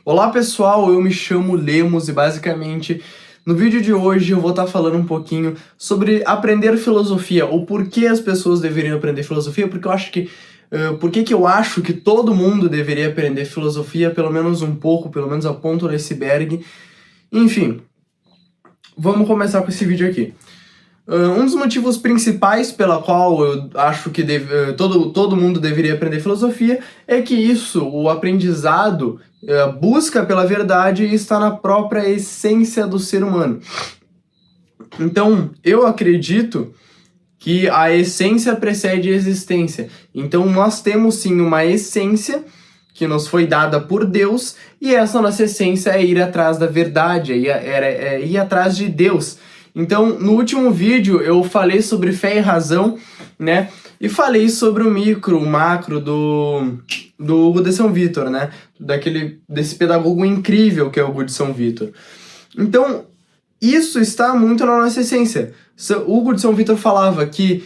Olá pessoal, eu me chamo Lemos e basicamente no vídeo de hoje eu vou estar falando um pouquinho sobre aprender filosofia, ou por que as pessoas deveriam aprender filosofia, porque eu acho que por que eu acho que todo mundo deveria aprender filosofia, pelo menos um pouco, pelo menos a ponta do iceberg. Enfim, vamos começar com esse vídeo aqui. Um dos motivos principais pela qual eu acho que todo mundo deveria aprender filosofia é que o aprendizado, busca pela verdade e está na própria essência do ser humano. Então, eu acredito que a essência precede a existência. Então, nós temos sim uma essência que nos foi dada por Deus, e essa nossa essência é ir atrás da verdade, é ir atrás de Deus. Então, no último vídeo eu falei sobre fé e razão, né? E falei sobre o micro, o macro do Hugo de São Vitor, né? Desse pedagogo incrível que é o Hugo de São Vitor. Então, isso está muito na nossa essência. Hugo de São Vitor falava que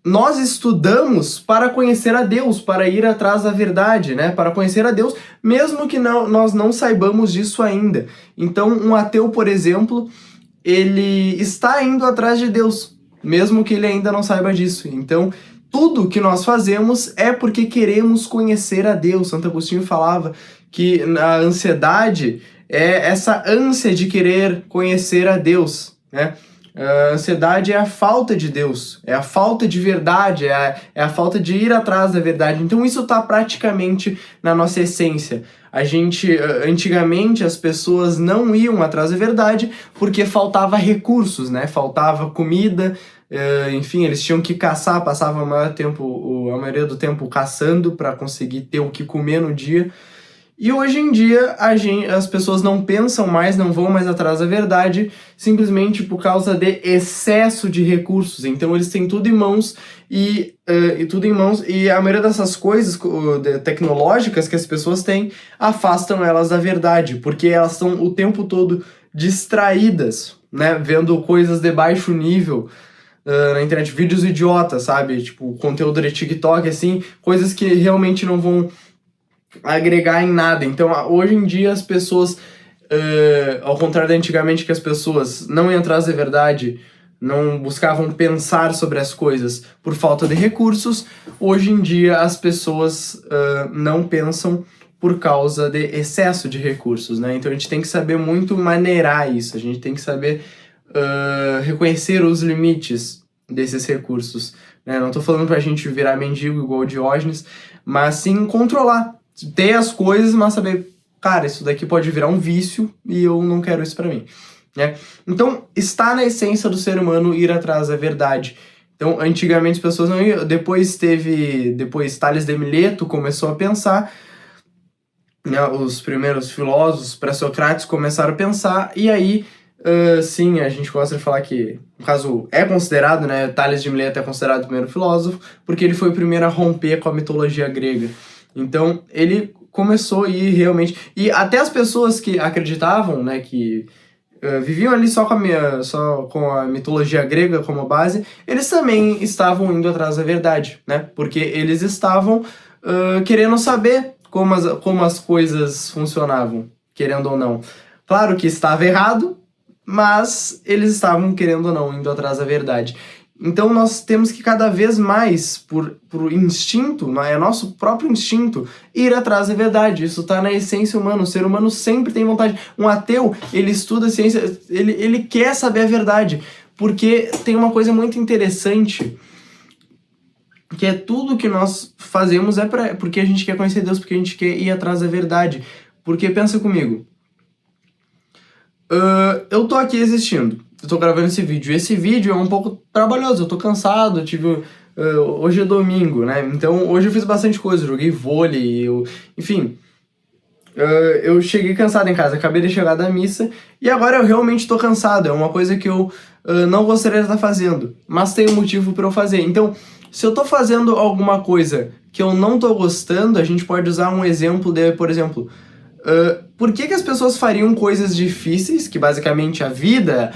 nós estudamos para conhecer a Deus, para ir atrás da verdade, né? Para conhecer a Deus, mesmo que nós não saibamos disso ainda. Então, um ateu, por exemplo, ele está indo atrás de Deus, mesmo que ele ainda não saiba disso. Então, tudo que nós fazemos é porque queremos conhecer a Deus. Santo Agostinho falava que a ansiedade é essa ânsia de querer conhecer a Deus, né? A ansiedade é a falta de Deus, é a falta de verdade, é a falta de ir atrás da verdade. Então isso está praticamente na nossa essência. Antigamente as pessoas não iam atrás da verdade porque faltava recursos, né? Faltava comida, enfim, eles tinham que caçar, passavam a maioria do tempo caçando para conseguir ter o que comer no dia. E hoje em dia as pessoas não pensam mais, não vão mais atrás da verdade, simplesmente por causa de excesso de recursos. Então eles têm tudo em mãos e a maioria dessas coisas tecnológicas que as pessoas têm afastam elas da verdade, porque elas estão o tempo todo distraídas, né, vendo coisas de baixo nível na internet, vídeos idiotas, sabe, tipo conteúdo de TikTok, assim, coisas que realmente não vão agregar em nada. Então, hoje em dia as pessoas, ao contrário de antigamente que as pessoas não iam atrás da verdade, não buscavam pensar sobre as coisas por falta de recursos, hoje em dia as pessoas não pensam por causa de excesso de recursos, né? Então a gente tem que saber muito maneirar isso, a gente tem que saber reconhecer os limites desses recursos, né? Não tô falando pra gente virar mendigo igual o Diógenes, mas sim controlar, ter as coisas, mas saber, cara, isso daqui pode virar um vício e eu não quero isso pra mim, né? Então, está na essência do ser humano ir atrás da verdade. Então, antigamente as pessoas não iam, depois Tales de Mileto começou a pensar, né, os primeiros filósofos pré-socráticos começaram a pensar, e aí, sim, a gente gosta de falar que, no caso, é considerado, né, Tales de Mileto é considerado o primeiro filósofo, porque ele foi o primeiro a romper com a mitologia grega. Então, ele começou a ir realmente... E até as pessoas que acreditavam, né, que viviam ali só com a mitologia grega como base, eles também estavam indo atrás da verdade, né? Porque eles estavam querendo saber como as coisas funcionavam, querendo ou não. Claro que estava errado, mas eles estavam, querendo ou não, indo atrás da verdade. Então nós temos que cada vez mais, por instinto, é nosso próprio instinto, ir atrás da verdade. Isso está na essência humana, o ser humano sempre tem vontade. Um ateu, ele estuda ciência, ele quer saber a verdade, porque tem uma coisa muito interessante, que é tudo que nós fazemos porque a gente quer conhecer Deus, porque a gente quer ir atrás da verdade. Porque pensa comigo, eu tô aqui existindo, eu tô gravando esse vídeo. Esse vídeo é um pouco trabalhoso, eu tô cansado, hoje é domingo, né? Então hoje eu fiz bastante coisa, joguei vôlei, enfim. Eu cheguei cansado em casa, acabei de chegar da missa e agora eu realmente tô cansado. É uma coisa que eu não gostaria de estar fazendo, mas tem um motivo para eu fazer. Então, se eu tô fazendo alguma coisa que eu não tô gostando, a gente pode usar um exemplo de, por exemplo, por que as pessoas fariam coisas difíceis, que basicamente a vida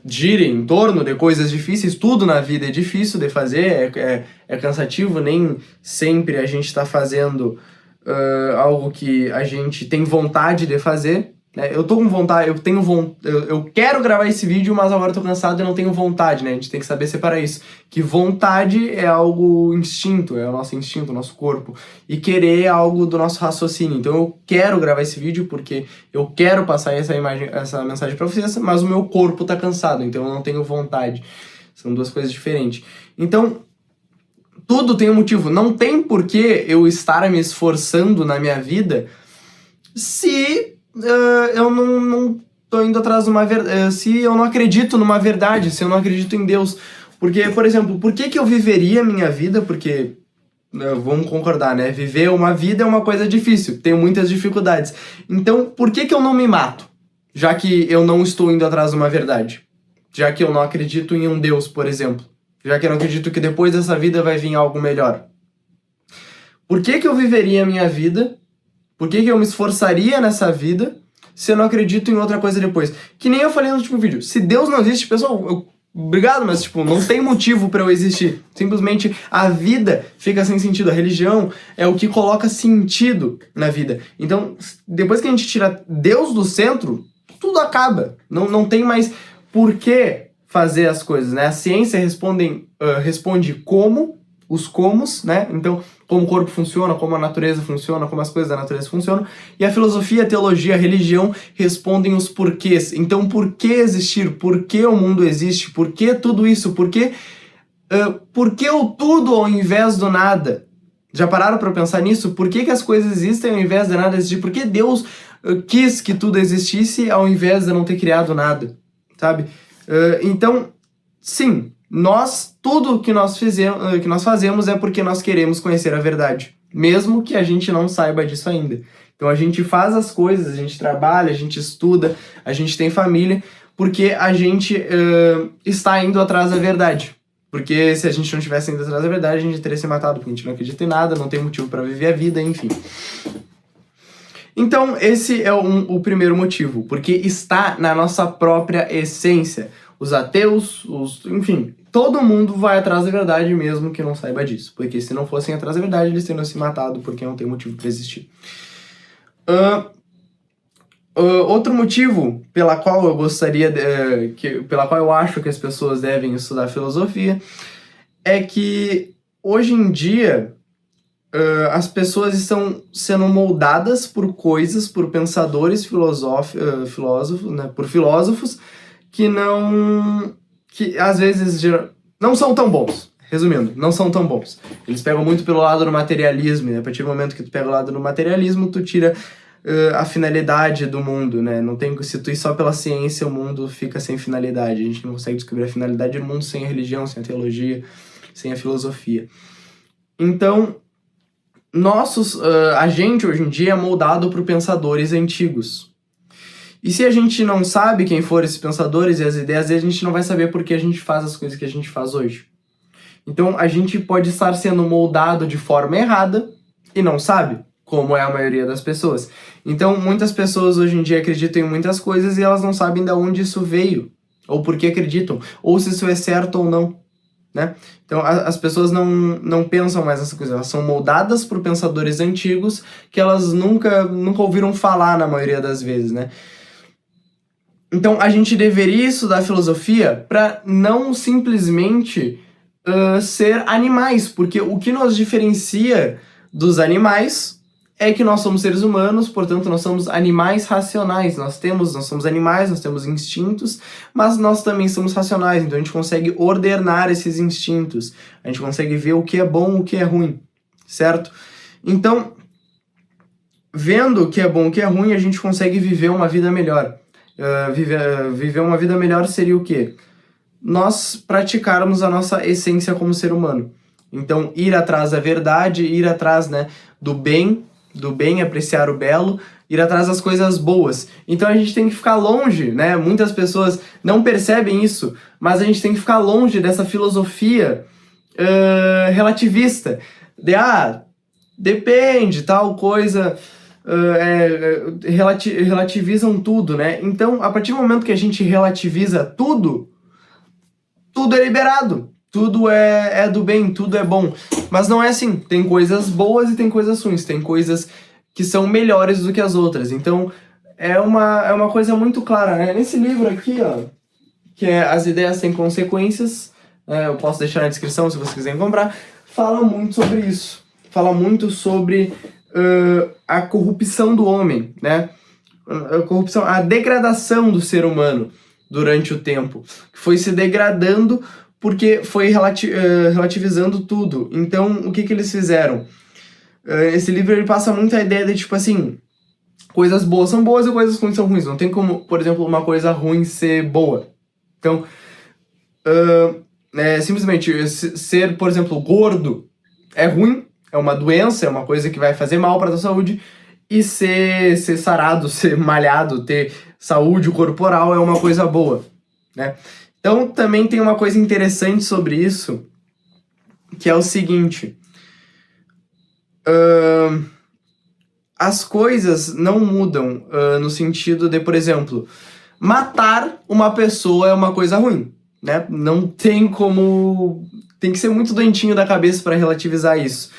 gira em torno de coisas difíceis, tudo na vida é difícil de fazer, é cansativo, nem sempre a gente está fazendo algo que a gente tem vontade de fazer, né? Eu tô com vontade, eu quero gravar esse vídeo, mas agora eu tô cansado e não tenho vontade, né? A gente tem que saber separar isso. Que vontade é algo instinto, é o nosso instinto, o nosso corpo. E querer é algo do nosso raciocínio. Então eu quero gravar esse vídeo porque eu quero passar essa mensagem pra vocês, mas o meu corpo tá cansado, então eu não tenho vontade. São duas coisas diferentes. Então, tudo tem um motivo. Não tem por que eu estar me esforçando na minha vida se eu não tô indo atrás de uma verdade, se eu não acredito numa verdade, se eu não acredito em Deus. Porque, por exemplo, por que eu viveria a minha vida? Porque, vamos concordar, né? Viver uma vida é uma coisa difícil, tem muitas dificuldades. Então, por que eu não me mato? Já que eu não estou indo atrás de uma verdade. Já que eu não acredito em um Deus, por exemplo. Já que eu não acredito que depois dessa vida vai vir algo melhor. Por que eu viveria a minha vida? Por que eu me esforçaria nessa vida se eu não acredito em outra coisa depois? Que nem eu falei no último vídeo. Se Deus não existe, pessoal, obrigado, mas tipo, não tem motivo pra eu existir. Simplesmente a vida fica sem sentido. A religião é o que coloca sentido na vida. Então, depois que a gente tira Deus do centro, tudo acaba. Não tem mais por que fazer as coisas, né? A ciência responde como, os comos, né? Então, como o corpo funciona, como a natureza funciona, como as coisas da natureza funcionam. E a filosofia, a teologia, a religião respondem os porquês. Então, por que existir? Por que o mundo existe? Por que tudo isso? Por que o tudo ao invés do nada? Já pararam para pensar nisso? Por que as coisas existem ao invés de nada existir? Por que Deus quis que tudo existisse ao invés de não ter criado nada? Sabe? Então, sim, tudo que nós fazemos é porque nós queremos conhecer a verdade, mesmo que a gente não saiba disso ainda. Então a gente faz as coisas, a gente trabalha, a gente estuda, a gente tem família, porque a gente está indo atrás da verdade. Porque se a gente não tivesse indo atrás da verdade, a gente teria se matado, porque a gente não acredita em nada, não tem motivo para viver a vida, enfim. Então, esse é o primeiro motivo, porque está na nossa própria essência. Os ateus, enfim, todo mundo vai atrás da verdade mesmo que não saiba disso. Porque se não fossem atrás da verdade, eles teriam se matado porque não tem motivo para existir. Outro motivo pela qual eu gostaria, pela qual eu acho que as pessoas devem estudar filosofia, é que hoje em dia as pessoas estão sendo moldadas por coisas, por pensadores filósofos, né, por filósofos que às vezes não são tão bons. Resumindo, não são tão bons. Eles pegam muito pelo lado do materialismo, e a partir do momento que tu pega o lado do materialismo, tu tira a finalidade do mundo, né? Não tem, se tu ir só pela ciência, o mundo fica sem finalidade. A gente não consegue descobrir a finalidade do mundo sem a religião, sem a teologia, sem a filosofia. Então, a gente hoje em dia é moldado por pensadores antigos. E se a gente não sabe quem foram esses pensadores e as ideias deles, a gente não vai saber por que a gente faz as coisas que a gente faz hoje. Então a gente pode estar sendo moldado de forma errada e não sabe, como é a maioria das pessoas. Então muitas pessoas hoje em dia acreditam em muitas coisas e elas não sabem de onde isso veio, ou por que acreditam, ou se isso é certo ou não. Né? Então as pessoas não pensam mais nessa coisa, elas são moldadas por pensadores antigos que elas nunca ouviram falar na maioria das vezes, né? Então a gente deveria estudar filosofia para não simplesmente ser animais, porque o que nos diferencia dos animais é que nós somos seres humanos, portanto nós somos animais racionais, nós somos animais, nós temos instintos, mas nós também somos racionais, então a gente consegue ordenar esses instintos, a gente consegue ver o que é bom e o que é ruim, certo? Então, vendo o que é bom e o que é ruim, a gente consegue viver uma vida melhor. Viver uma vida melhor seria o quê? Nós praticarmos a nossa essência como ser humano. Então, ir atrás da verdade, ir atrás, né, do bem, apreciar o belo, ir atrás das coisas boas. Então a gente tem que ficar longe, né? Muitas pessoas não percebem isso, mas a gente tem que ficar longe dessa filosofia relativista. Depende, tal coisa... relativizam tudo, né? Então, a partir do momento que a gente relativiza tudo é liberado. tudo é do bem, tudo é bom. Mas não é assim. Tem coisas boas e tem coisas ruins. Tem coisas que são melhores do que as outras. Então, é uma coisa muito clara, né? Nesse livro aqui, ó, que é As Ideias Têm Consequências, eu posso deixar na descrição se vocês quiserem comprar, fala muito sobre isso. Fala muito sobre a corrupção do homem, né? A corrupção, a degradação do ser humano durante o tempo. Foi se degradando porque foi relativizando tudo. Então, o que eles fizeram? Esse livro ele passa muito a ideia de, tipo assim, coisas boas são boas e coisas ruins são ruins. Não tem como, por exemplo, uma coisa ruim ser boa. Então, simplesmente ser, por exemplo, gordo é ruim, é uma doença, é uma coisa que vai fazer mal para a tua saúde, e ser sarado, ser malhado, ter saúde corporal é uma coisa boa, né? Então, também tem uma coisa interessante sobre isso, que é o seguinte: as coisas não mudam no sentido de, por exemplo, matar uma pessoa é uma coisa ruim, né? Não tem como... Tem que ser muito doentinho da cabeça para relativizar isso.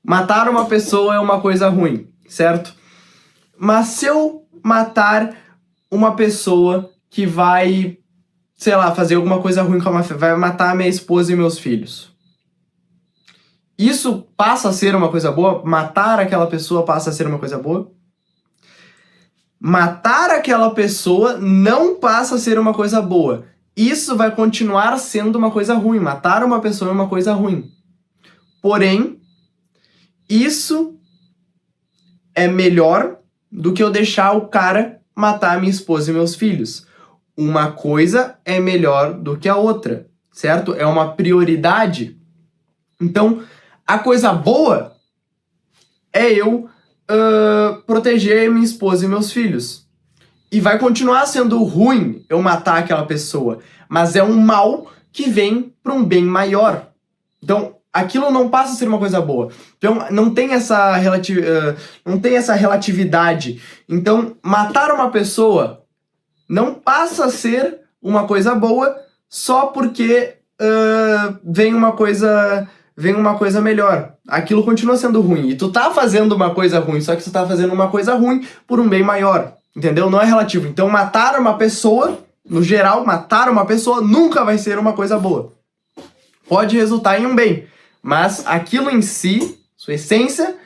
Matar uma pessoa é uma coisa ruim, certo? Mas se eu matar uma pessoa que vai, sei lá, fazer alguma coisa ruim com a máfia, vai matar minha esposa e meus filhos, isso passa a ser uma coisa boa? Matar aquela pessoa passa a ser uma coisa boa? Matar aquela pessoa não passa a ser uma coisa boa. Isso vai continuar sendo uma coisa ruim. Matar uma pessoa é uma coisa ruim. Porém, isso é melhor do que eu deixar o cara matar minha esposa e meus filhos. Uma coisa é melhor do que a outra, certo? É uma prioridade. Então, a coisa boa é eu proteger minha esposa e meus filhos. E vai continuar sendo ruim eu matar aquela pessoa, mas é um mal que vem para um bem maior. Então, aquilo não passa a ser uma coisa boa. Então, não tem essa relatividade. Então, matar uma pessoa não passa a ser uma coisa boa só porque vem uma coisa melhor. Aquilo continua sendo ruim. E tu tá fazendo uma coisa ruim, só que tu tá fazendo uma coisa ruim por um bem maior. Entendeu? Não é relativo. Então, matar uma pessoa, no geral, matar uma pessoa nunca vai ser uma coisa boa. Pode resultar em um bem, mas aquilo em si, sua essência,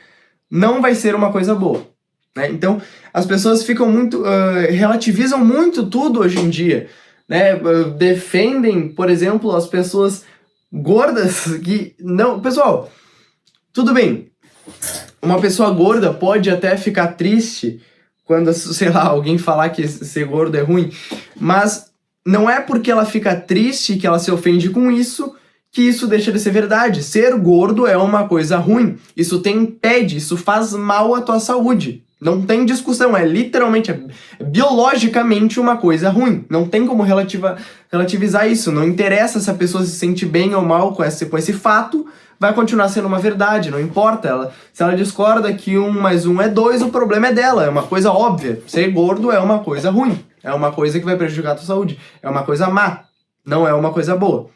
não vai ser uma coisa boa, né? Então, as pessoas ficam muito... relativizam muito tudo hoje em dia, né? Defendem, por exemplo, as pessoas gordas que... Não, pessoal, tudo bem. Uma pessoa gorda pode até ficar triste quando, sei lá, alguém falar que ser gordo é ruim, mas não é porque ela fica triste que ela se ofende com isso que isso deixa de ser verdade. Ser gordo é uma coisa ruim. Isso te impede, isso faz mal à tua saúde. Não tem discussão, é literalmente, biologicamente uma coisa ruim. Não tem como relativizar isso. Não interessa se a pessoa se sente bem ou mal com esse fato, vai continuar sendo uma verdade, não importa. Se ela discorda que 1 mais 1 é 2, o problema é dela, é uma coisa óbvia. Ser gordo é uma coisa ruim, é uma coisa que vai prejudicar a tua saúde, é uma coisa má, não é uma coisa boa.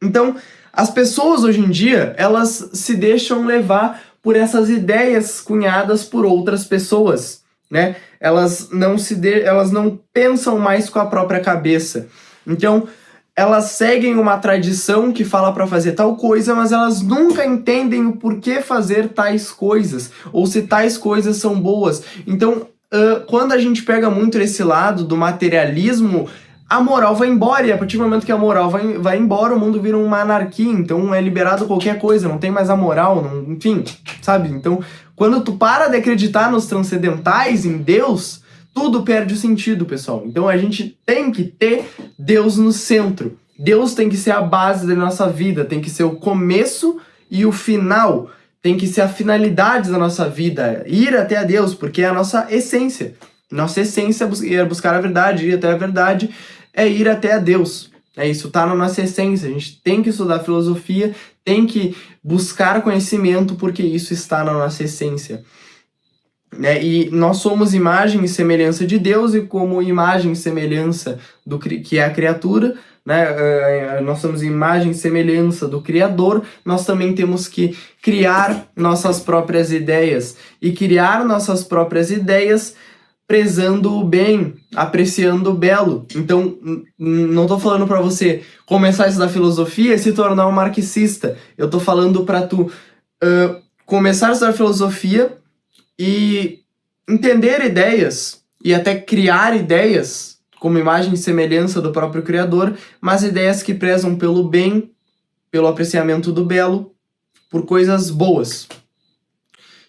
Então, as pessoas hoje em dia, elas se deixam levar por essas ideias cunhadas por outras pessoas, né? Elas não pensam mais com a própria cabeça. Então, elas seguem uma tradição que fala para fazer tal coisa, mas elas nunca entendem o porquê fazer tais coisas, ou se tais coisas são boas. Então, quando a gente pega muito esse lado do materialismo, a moral vai embora, e a partir do momento que a moral vai embora, o mundo vira uma anarquia, então é liberado qualquer coisa, não tem mais a moral, enfim, sabe? Então, quando tu para de acreditar nos transcendentais, em Deus, tudo perde o sentido, pessoal. Então a gente tem que ter Deus no centro. Deus tem que ser a base da nossa vida, tem que ser o começo e o final, tem que ser a finalidade da nossa vida, ir até a Deus, porque é a nossa essência. Nossa essência é buscar a verdade, ir até a verdade é ir até a Deus. Isso tá na nossa essência. A gente tem que estudar filosofia, tem que buscar conhecimento, porque isso está na nossa essência. E nós somos imagem e semelhança de Deus, e como imagem e semelhança do que é a criatura, né? Nós somos imagem e semelhança do Criador, nós também temos que criar nossas próprias ideias. E criar nossas próprias ideias prezando o bem, apreciando o belo. Então, não tô falando para você começar a estudar filosofia e se tornar um marxista. Eu tô falando para tu começar a estudar filosofia e entender ideias e até criar ideias como imagem e semelhança do próprio Criador, mas ideias que prezam pelo bem, pelo apreciamento do belo, por coisas boas.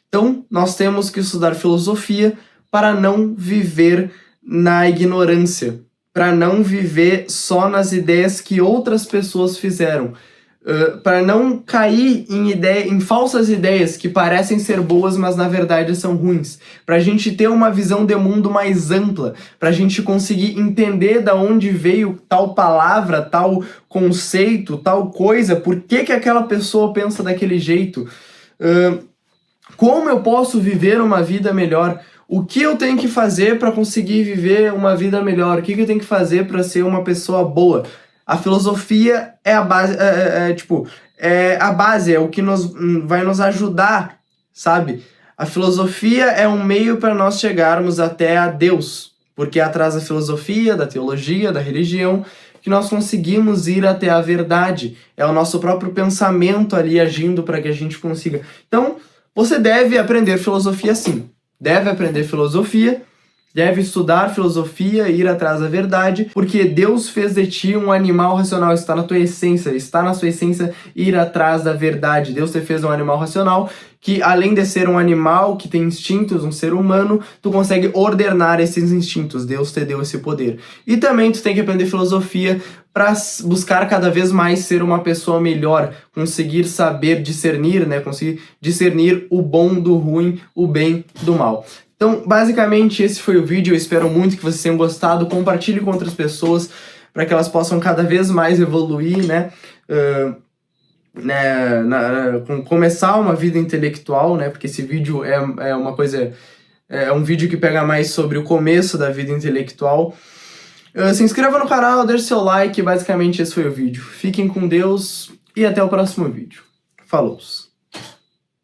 Então, nós temos que estudar filosofia para não viver na ignorância, para não viver só nas ideias que outras pessoas fizeram, para não cair em falsas ideias que parecem ser boas, mas na verdade são ruins, para a gente ter uma visão de mundo mais ampla, para a gente conseguir entender da onde veio tal palavra, tal conceito, tal coisa, por que aquela pessoa pensa daquele jeito, como eu posso viver uma vida melhor. O que eu tenho que fazer para conseguir viver uma vida melhor? O que eu tenho que fazer para ser uma pessoa boa? A filosofia é a base, é a base, é o que vai nos ajudar, sabe? A filosofia é um meio para nós chegarmos até a Deus, porque é atrás da filosofia, da teologia, da religião, que nós conseguimos ir até a verdade. É o nosso próprio pensamento ali agindo para que a gente consiga. Então, você deve aprender filosofia sim. Deve aprender filosofia, deve estudar filosofia, ir atrás da verdade, porque Deus fez de ti um animal racional, está na tua essência, está na sua essência ir atrás da verdade. Deus te fez um animal racional que, além de ser um animal que tem instintos, um ser humano, tu consegue ordenar esses instintos. Deus te deu esse poder. E também tu tem que aprender filosofia para buscar cada vez mais ser uma pessoa melhor, conseguir saber discernir, né? Conseguir discernir o bom do ruim, o bem do mal. Então, basicamente, esse foi o vídeo. Eu espero muito que vocês tenham gostado. Compartilhe com outras pessoas para que elas possam cada vez mais evoluir, né? Começar uma vida intelectual, né? Porque esse vídeo é uma coisa... É um vídeo que pega mais sobre o começo da vida intelectual. Se inscreva no canal, deixe seu like. Basicamente, esse foi o vídeo. Fiquem com Deus e até o próximo vídeo. Falou!